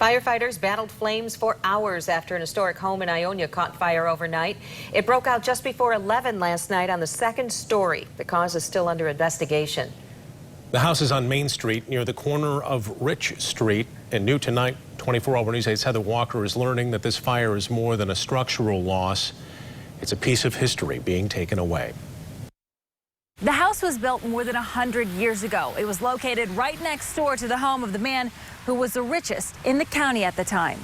Firefighters battled flames for hours after an historic home in Ionia caught fire overnight. It broke out just before 11 last night on the second story. The cause is still under investigation. The house is on Main Street near the corner of Rich Street. And new tonight, 24-hour News 8's Heather Walker is learning that this fire is more than a structural loss. It's a piece of history being taken away. The house was built more than 100 years ago. It was located right next door to the home of the man who was the richest in the county at the time.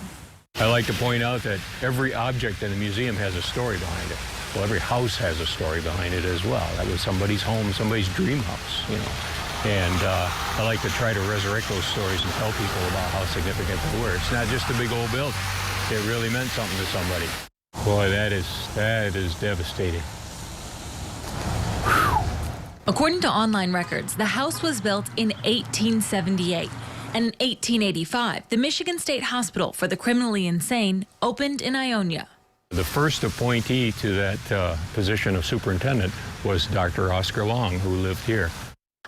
I like to point out that every object in the museum has a story behind it. Well, every house has a story behind it as well. That was somebody's home, somebody's dream house, you know. And I like to try to resurrect those stories and tell people about how significant they were. It's not just a big old building. It really meant something to somebody. Boy, that is devastating. According to online records, the house was built in 1878. And in 1885, the Michigan State Hospital for the Criminally Insane opened in Ionia. The first appointee to that position of superintendent was Dr. Oscar Long, who lived here.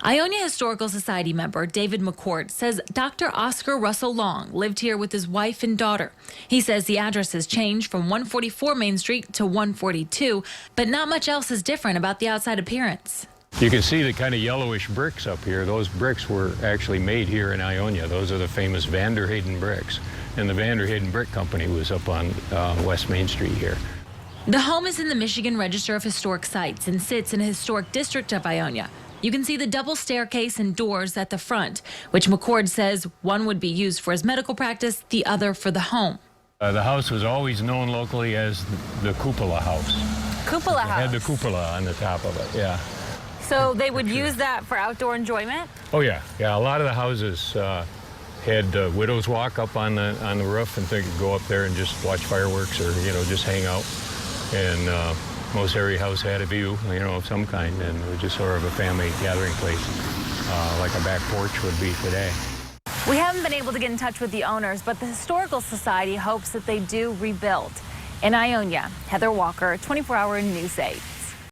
Ionia Historical Society member David McCord says Dr. Oscar Russell Long lived here with his wife and daughter. He says the address has changed from 144 Main Street to 142, but not much else is different about the outside appearance. You can see the kind of yellowish bricks up here. Those bricks were actually made here in Ionia. Those are the famous Vanderheyden bricks. And the Vanderheyden Brick Company was up on West Main Street here. The home is in the Michigan Register of Historic Sites and sits in a historic district of Ionia. You can see the double staircase and doors at the front, which McCord says one would be used for his medical practice, the other for the home. The house was always known locally as the Cupola House. Cupola house? It had the cupola on the top of it, yeah. So they would use that for outdoor enjoyment? Oh yeah, yeah. A lot of the houses had widow's walk up on the roof, and they could go up there and just watch fireworks, or just hang out. And most every house had a view, of some kind, and it was just sort of a family gathering place, like a back porch would be today. We haven't been able to get in touch with the owners, but the Historical Society hopes that they do rebuild. In Ionia, Heather Walker, 24-hour News 8.